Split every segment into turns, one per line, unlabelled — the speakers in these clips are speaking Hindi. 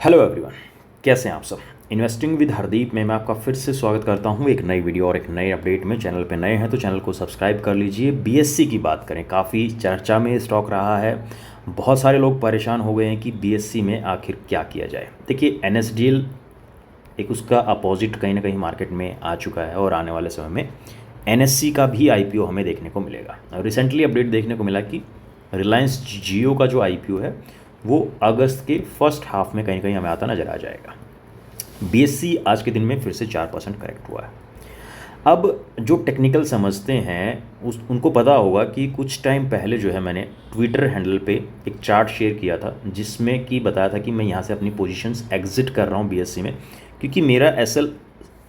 हेलो एवरीवन, कैसे हैं आप सब। इन्वेस्टिंग विद हरदीप में मैं आपका फिर से स्वागत करता हूं एक नई वीडियो और एक नए अपडेट में। चैनल पे नए हैं तो चैनल को सब्सक्राइब कर लीजिए। बीएससी की बात करें, काफ़ी चर्चा में स्टॉक रहा है। बहुत सारे लोग परेशान हो गए हैं कि बीएससी में आखिर क्या किया जाए। देखिए, एनएसडीएल एक उसका अपोजिट कहीं ना कहीं मार्केट में आ चुका है और आने वाले समय में एनएससी का भी आईपीओ हमें देखने को मिलेगा। और रिसेंटली अपडेट देखने को मिला कि रिलायंस जियो का जो आईपीओ है वो अगस्त के फर्स्ट हाफ में कहीं कहीं हमें आता नजर आ जाएगा। बीएससी आज के दिन में फिर से 4% करेक्ट हुआ है। अब जो टेक्निकल समझते हैं उनको पता होगा कि कुछ टाइम पहले जो है मैंने ट्विटर हैंडल पे एक चार्ट शेयर किया था जिसमें कि बताया था कि मैं यहाँ से अपनी पोजीशंस एग्जिट कर रहा हूँ बीएससी में, क्योंकि मेरा एसएल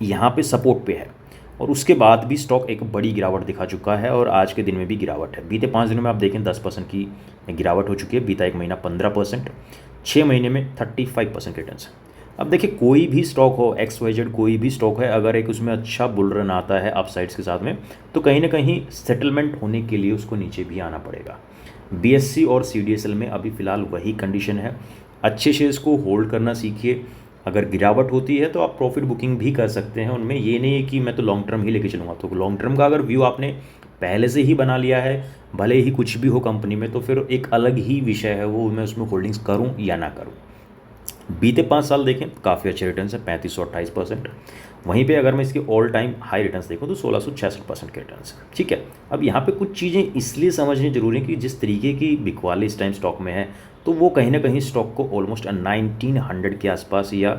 यहाँ पे सपोर्ट पे है। और उसके बाद भी स्टॉक एक बड़ी गिरावट दिखा चुका है और आज के दिन में भी गिरावट है। बीते 5 दिनों में आप देखें 10% की गिरावट हो चुकी है। बीता एक महीना 15%, 6 महीने में 35% रिटर्न है। अब देखिए, कोई भी स्टॉक हो, XYZ कोई भी स्टॉक है, अगर एक उसमें अच्छा बुल रन आता है अपसाइड्स के साथ में, तो कहीं ना कहीं सेटलमेंट होने के लिए उसको नीचे भी आना पड़ेगा। बीएससी और सीडीएसएल में अभी फ़िलहाल वही कंडीशन है। अच्छे शेयर्स को होल्ड करना सीखिए। अगर गिरावट होती है तो आप प्रॉफिट बुकिंग भी कर सकते हैं उनमें। ये नहीं है कि मैं तो लॉन्ग टर्म ही लेके चलूँगा। तो लॉन्ग टर्म का अगर व्यू आपने पहले से ही बना लिया है, भले ही कुछ भी हो कंपनी में, तो फिर एक अलग ही विषय है वो, मैं उसमें होल्डिंग्स करूँ या ना करूँ। बीते 5 साल देखें, काफ़ी अच्छे रिटर्न्स हैं, 3528%। वहीं पे अगर मैं इसके ऑल टाइम हाई रिटर्न्स देखूं तो 1666% के रिटर्न्स हैं। ठीक है, अब यहाँ पे कुछ चीज़ें इसलिए समझनी जरूरी है कि जिस तरीके की बिकवाली इस टाइम स्टॉक में है, तो वो कहीं ना कहीं स्टॉक को ऑलमोस्ट 1900 के आसपास या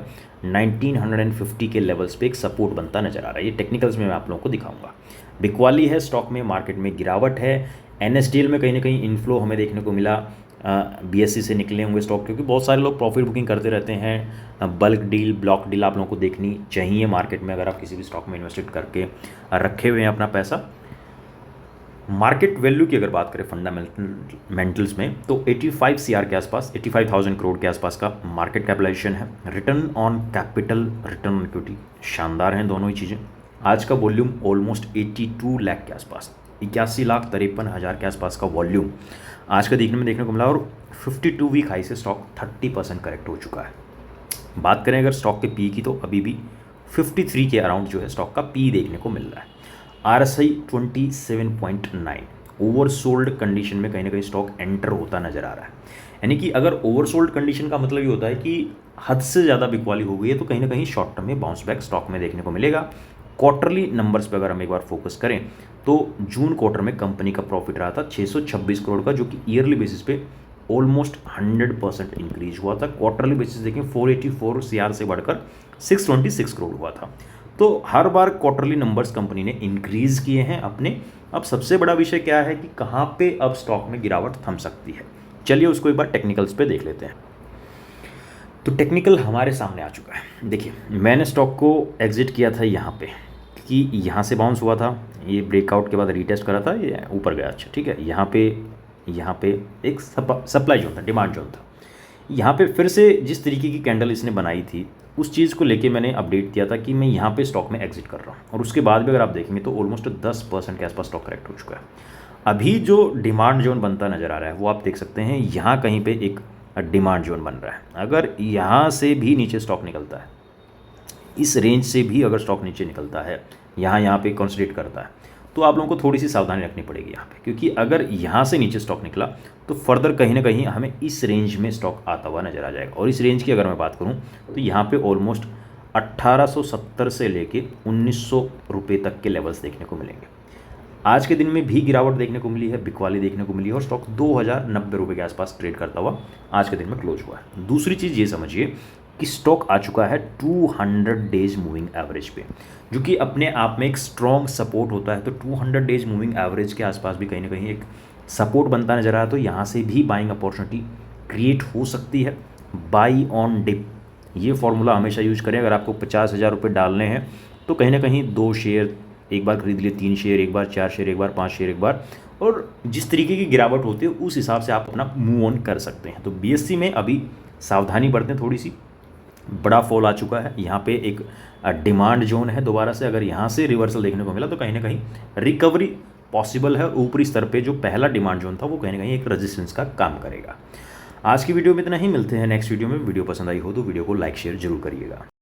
1950 के लेवल्स पे एक सपोर्ट बनता नजर आ रहा है। ये टेक्निकल्स में मैं आप लोगों को दिखाऊंगा। बिकवाली है स्टॉक में, मार्केट में गिरावट है। एनएसडीएल में कहीं ना कहीं इनफ्लो हमें देखने को मिला। बीएससी से निकले होंगे स्टॉक, क्योंकि बहुत सारे लोग प्रॉफिट बुकिंग करते रहते हैं। बल्क डील, ब्लॉक डील आप लोगों को देखनी चाहिए मार्केट में अगर आप किसी भी स्टॉक में इन्वेस्टेड करके रखे हुए हैं अपना पैसा। मार्केट वैल्यू की अगर बात करें फंडामेंटल्स में, तो 85 सीआर के आसपास, 85,000 करोड़ के आसपास का मार्केट कैपिटलाइजेशन है। Return on capital, return on equity शानदार हैं दोनों ही चीज़ें। आज का वॉल्यूम ऑलमोस्ट 82 लाख के आसपास, 81,53,000 के आसपास का वॉल्यूम आज का देखने को मिला। और 52 वीक हाई से स्टॉक 30% करेक्ट हो चुका है। बात करें अगर स्टॉक के पी की, तो अभी भी 53 के अराउंड जो है स्टॉक का पी देखने को मिल रहा है। RSI 27.9, ओवरसोल्ड कंडीशन में कहीं ना कहीं स्टॉक एंटर होता नजर आ रहा है। यानी कि अगर ओवरसोल्ड कंडीशन का मतलब ये होता है कि हद से ज़्यादा बिकवाली हो गई है, तो कहीं ना कहीं शॉर्ट टर्म में बाउंस बैक स्टॉक में देखने को मिलेगा। क्वार्टरली नंबर्स पे अगर हम एक बार फोकस करें, तो जून क्वार्टर में कंपनी का प्रॉफिट रहा था 626 करोड़ का, जो कि ईयरली बेसिस पे ऑलमोस्ट 100% इंक्रीज हुआ था। क्वार्टरली बेसिस देखें 484 सीआर से बढ़कर 626 करोड़ हुआ था। तो हर बार क्वार्टरली नंबर्स कंपनी ने इंक्रीज किए हैं अपने। अब सबसे बड़ा विषय क्या है कि कहाँ पे अब स्टॉक में गिरावट थम सकती है। चलिए उसको एक बार टेक्निकल्स पे देख लेते हैं। तो टेक्निकल हमारे सामने आ चुका है। देखिए, मैंने स्टॉक को एग्जिट किया था यहाँ पे, कि यहाँ से बाउंस हुआ था, ये ब्रेकआउट के बाद रीटेस्ट करा था, ये ऊपर गया। अच्छा ठीक है, यहाँ पे एक सप्लाई जोन था, डिमांड जोन था। यहाँ पे फिर से जिस तरीके की कैंडल इसने बनाई थी, उस चीज़ को लेके मैंने अपडेट किया था कि मैं यहाँ पे स्टॉक में एग्जिट कर रहा हूँ। और उसके बाद भी अगर आप देखेंगे तो ऑलमोस्ट 10% के आसपास स्टॉक करेक्ट हो चुका है। अभी जो डिमांड जोन बनता नज़र आ रहा है वो आप देख सकते हैं, यहाँ कहीं पे एक डिमांड जोन बन रहा है। अगर यहाँ से भी नीचे स्टॉक निकलता है, इस रेंज से भी अगर स्टॉक नीचे निकलता है, यहाँ पे कंसोलिडेट करता है, तो आप लोगों को थोड़ी सी सावधानी रखनी पड़ेगी यहाँ पे। क्योंकि अगर यहाँ से नीचे स्टॉक निकला तो फर्दर कहीं ना कहीं हमें इस रेंज में स्टॉक आता हुआ नजर आ जाएगा। और इस रेंज की अगर मैं बात करूँ तो यहाँ पे ऑलमोस्ट 1870 से लेके 1900 रुपये तक के लेवल्स देखने को मिलेंगे। आज के दिन में भी गिरावट देखने को मिली है, बिकवाली देखने को मिली है, और स्टॉक 2090 रुपये के आसपास ट्रेड करता हुआ आज के दिन में क्लोज हुआ है। दूसरी चीज़ ये समझिए कि स्टॉक आ चुका है 200 डेज मूविंग एवरेज पे, जो कि अपने आप में एक स्ट्रॉन्ग सपोर्ट होता है। तो 200 डेज मूविंग एवरेज के आसपास भी कहीं ना कहीं एक सपोर्ट बनता नजर आ रहा है। तो यहाँ से भी बाइंग अपॉर्चुनिटी क्रिएट हो सकती है। बाई ऑन डिप, ये फॉर्मूला हमेशा यूज करें। अगर आपको 50,000 रुपये डालने हैं तो कहीं ना कहीं 2 शेयर एक बार खरीद लिए, 3 शेयर एक बार, 4 शेयर एक बार, 5 शेयर एक बार, और जिस तरीके की गिरावट होती है उस हिसाब से आप अपना मूव ऑन कर सकते हैं। तो बीएससी में अभी सावधानी बरतें थोड़ी सी। बड़ा फॉल आ चुका है, यहाँ पे एक डिमांड जोन है दोबारा से। अगर यहाँ से रिवर्सल देखने को मिला तो कहीं ना कहीं रिकवरी पॉसिबल है। ऊपरी स्तर पे जो पहला डिमांड जोन था वो कहीं ना कहीं एक रेजिस्टेंस का काम करेगा। आज की वीडियो में इतना ही, मिलते हैं नेक्स्ट वीडियो में। वीडियो पसंद आई हो तो वीडियो को लाइक शेयर जरूर करिएगा।